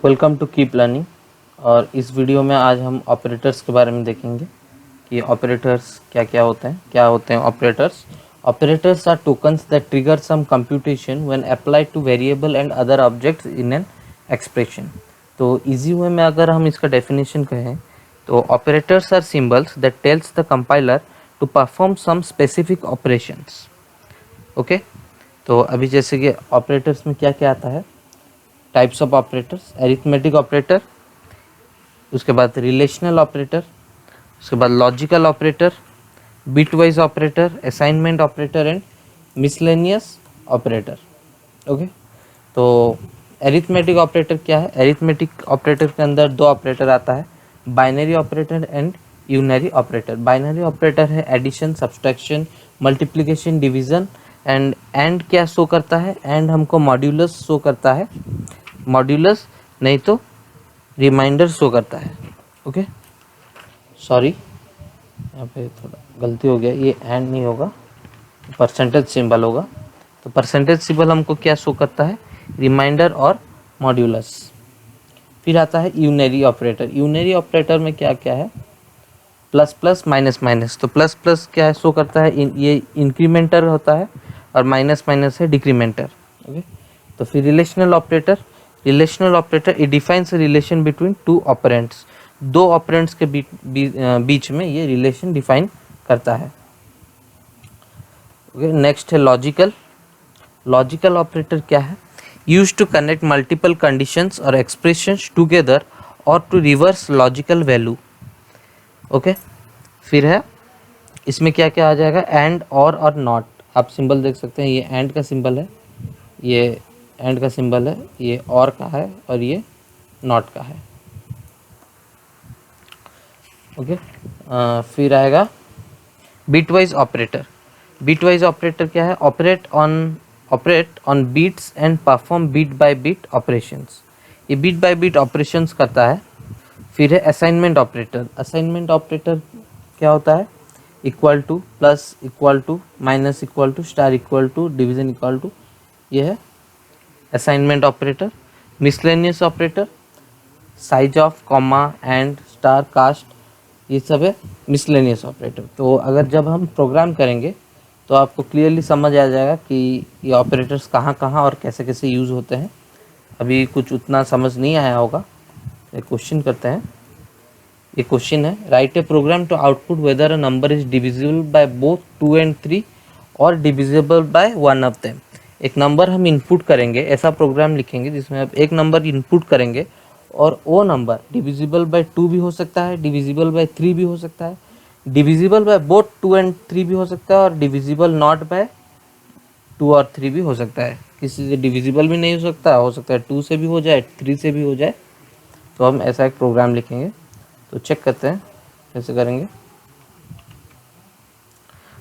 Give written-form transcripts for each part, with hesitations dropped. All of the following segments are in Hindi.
Welcome to keep learning. और इस वीडियो में आज हम ऑपरेटर्स के बारे में देखेंगे कि ऑपरेटर्स क्या होते हैं operators. Operators are tokens that trigger some computation when applied to variable and other objects in an expression. तो इजी वे में अगर हम इसका डेफिनेशन कहें तो operators are symbols that tells the compiler to perform some specific operations. Okay, तो अभी जैसे कि ऑपरेटर्स में क्या क्या आता है, types of operators, arithmetic operator, उसके बाद रिलेशनल ऑपरेटर, उसके बाद logical operator, bitwise operator, assignment operator and miscellaneous operator. Okay, तो एरिथमेटिक ऑपरेटर क्या है? एरिथमेटिक ऑपरेटर के अंदर दो ऑपरेटर आता है, binary operator and unary operator. Binary operator है addition, subtraction, multiplication, division and क्या शो करता है? एंड हमको मॉड्यूलस शो करता है, मॉड्यूलस नहीं तो रिमाइंडर शो करता है। ओके, सॉरी यहाँ पे थोड़ा गलती हो गया, ये एंड नहीं होगा, परसेंटेज सिंबल होगा। तो परसेंटेज सिंबल हमको क्या शो करता है? रिमाइंडर और मॉड्यूलस। फिर आता है यूनरी ऑपरेटर। यूनरी ऑपरेटर में क्या क्या है? Plus plus, minus minus. तो प्लस प्लस क्या शो करता है? ये इंक्रीमेंटर होता है और माइनस माइनस है डिक्रीमेंटर। ओके, तो फिर relational operator. Relational operator it defines relation between two operands. दो ऑपरेंट्स के बीच में ये रिलेशन डिफाइन करता है। ओके, नेक्स्ट है लॉजिकल। लॉजिकल ऑपरेटर क्या है? Use to connect multiple conditions और एक्सप्रेशंस टुगेदर और to reverse logical value. Okay, फिर है इसमें क्या क्या आ जाएगा? एंड और नॉट। आप सिंबल देख सकते हैं, ये एंड का सिंबल है, ये एंड का सिंबल है, ये और का है और ये नॉट का है। ओके, फिर आएगा बिटवाइज ऑपरेटर। बिटवाइज ऑपरेटर क्या है? Operate on bits and perform bit by bit operations. ये बीट बाय बीट ऑपरेशंस करता है। फिर है असाइनमेंट ऑपरेटर। असाइनमेंट ऑपरेटर क्या होता है? Equal to, plus equal to, minus equal to, star equal to, division equal to, ये है assignment operator. Miscellaneous operator, size of, comma, and, star, cast, ये सब है मिसलेनियस ऑपरेटर। तो अगर जब हम प्रोग्राम करेंगे तो आपको क्लियरली समझ आ जाएगा कि ये ऑपरेटर्स कहाँ कहाँ और कैसे कैसे यूज़ होते हैं। अभी कुछ उतना समझ नहीं आया होगा, एक क्वेश्चन करते हैं। ये क्वेश्चन है, write a program to output whether a number is divisible by both 2 and 3 और divisible by one of them. एक नंबर हम इनपुट करेंगे, ऐसा प्रोग्राम लिखेंगे जिसमें आप एक नंबर इनपुट करेंगे और वो नंबर डिविजिबल बाय 2 भी हो सकता है, डिविजिबल बाय 3 भी हो सकता है, डिविजिबल बाय बोथ 2 and 3 भी हो सकता है और डिविजिबल नॉट बाय 2 और 3 भी हो सकता है। किसी से डिविजिबल भी नहीं हो सकता है 2 से भी हो जाए, 3 से भी हो जाए। तो हम ऐसा एक प्रोग्राम लिखेंगे। तो चेक करते हैं कैसे करेंगे।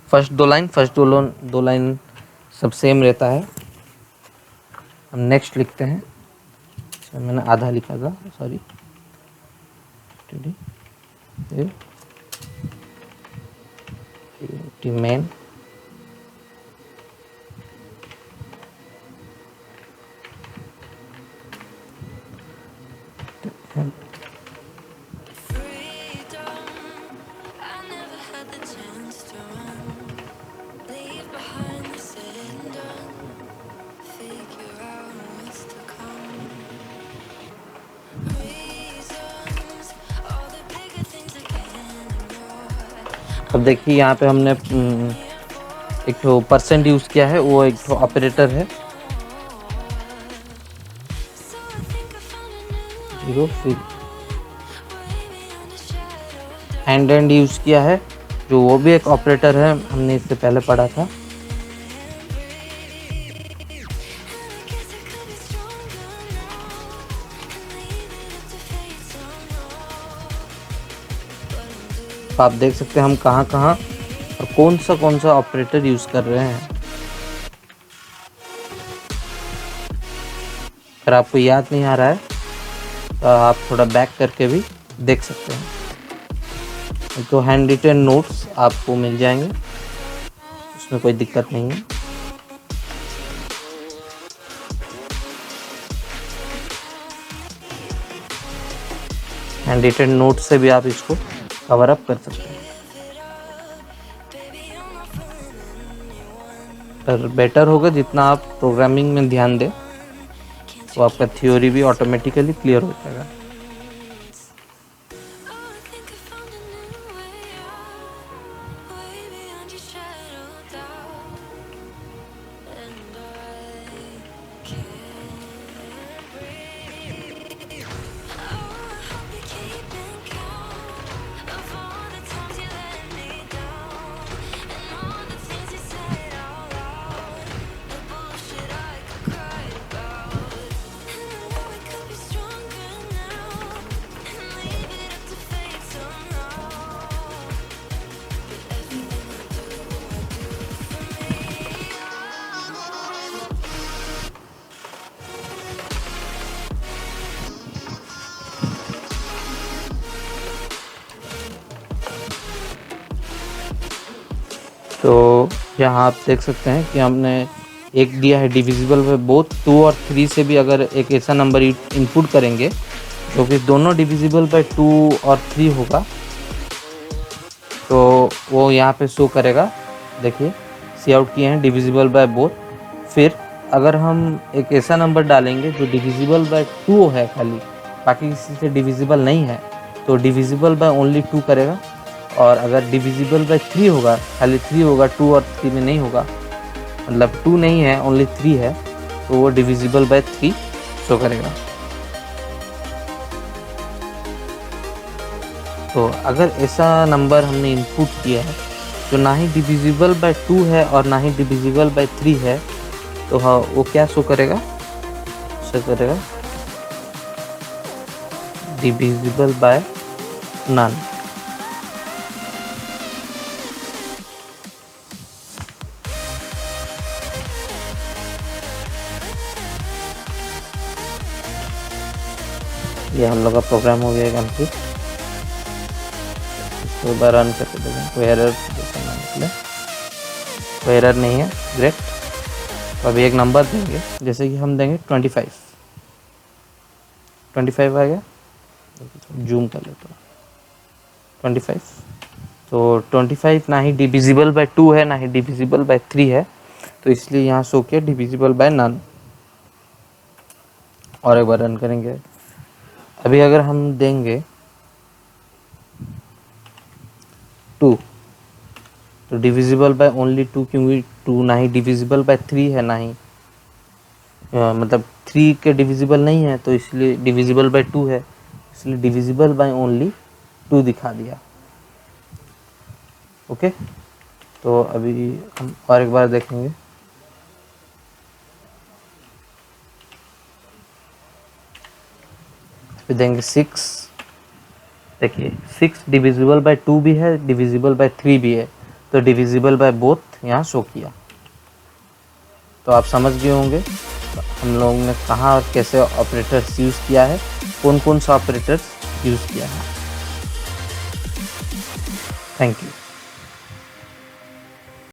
फर्स्ट दो लाइन सब सेम रहता है। हम नेक्स्ट लिखते हैं, मैंने आधा लिखा था, सॉरी। मेन अब देखिए यहाँ पे हमने एक तो परसेंट यूज़ किया है, वो एक तो ऑपरेटर है। 0 फिर एंड यूज़ किया है, जो वो भी एक ऑपरेटर है, हमने इससे पहले पढ़ा था। तो आप देख सकते हैं हम कहाँ कहाँ और कौन सा ऑपरेटर यूज़ कर रहे हैं। अगर आपको याद नहीं आ रहा है तो आप थोड़ा बैक करके भी देख सकते हैं। तो हैंड रिटन नोट्स आपको मिल जाएंगे, उसमें कोई दिक्कत नहीं है। हैंड रिटन नोट से भी आप इसको कवर अप कर सकते हैं। पर बेटर होगा जितना आप प्रोग्रामिंग में ध्यान दें तो आपका थ्योरी भी ऑटोमेटिकली क्लियर हो जाएगा। तो यहाँ आप देख सकते हैं कि हमने एक दिया है डिविजिबल बाय बोथ 2 और 3 से भी अगर एक ऐसा नंबर इनपुट करेंगे जो कि दोनों डिविजिबल बाय 2 और 3 होगा तो वो यहाँ पे शो करेगा। देखिए सी आउट किए हैं डिविजिबल बाय बोथ। फिर अगर हम एक ऐसा नंबर डालेंगे जो डिविजिबल बाय 2 है खाली, बाकी किसी से डिविजिबल नहीं है, तो डिविजिबल बाय ओनली 2 करेगा। और अगर डिविजिबल बाय 3 होगा, खाली 3 होगा, 2 और 3 में नहीं होगा, मतलब 2 नहीं है ओनली 3 है, तो वो डिविजिबल बाय 3 शो करेगा। तो अगर ऐसा नंबर हमने इनपुट किया है जो ना ही डिविजिबल बाय 2 है और ना ही डिविजिबल बाय 3 है, तो हाँ वो क्या शो करेगा, शो करेगा डिविजिबल बाय नन। ये हम लोग का प्रोग्राम हो गया कंप्लीट। इसको एक बार रन करके देखें, कोई एरर जैसा ना निकले, कोई एरर नहीं है, ग्रेट। तो अभी एक नंबर देंगे, जैसे कि हम देंगे 25 आ गया, जूम कर लेते हैं 25। तो 25 ना ही डिविजिबल बाय 2 है ना ही डिविजिबल बाय 3 है, तो इसलिए यहाँ शो किया डिविजिबल बाय नन। और एक बार रन करेंगे। अभी अगर हम देंगे 2 तो डिविजिबल बाय ओनली 2, क्योंकि 2 ना ही डिविजिबल बाय 3 है ना ही मतलब 3 के डिविजिबल नहीं है, तो इसलिए डिविजिबल बाय 2 है, इसलिए डिविजिबल बाय ओनली 2 दिखा दिया। ओके, तो अभी हम और एक बार देखेंगे। फिर देंगे 6। देखिए 6 डिविजिबल बाय 2 भी है, डिविजिबल बाय 3 भी है, तो डिविजिबल बाय बोथ यहाँ शो किया। तो आप समझ गए होंगे हम लोगों ने कहाँ और कैसे ऑपरेटर्स यूज़ किया है, कौन कौन सा ऑपरेटर्स यूज़ किया है। Thank you.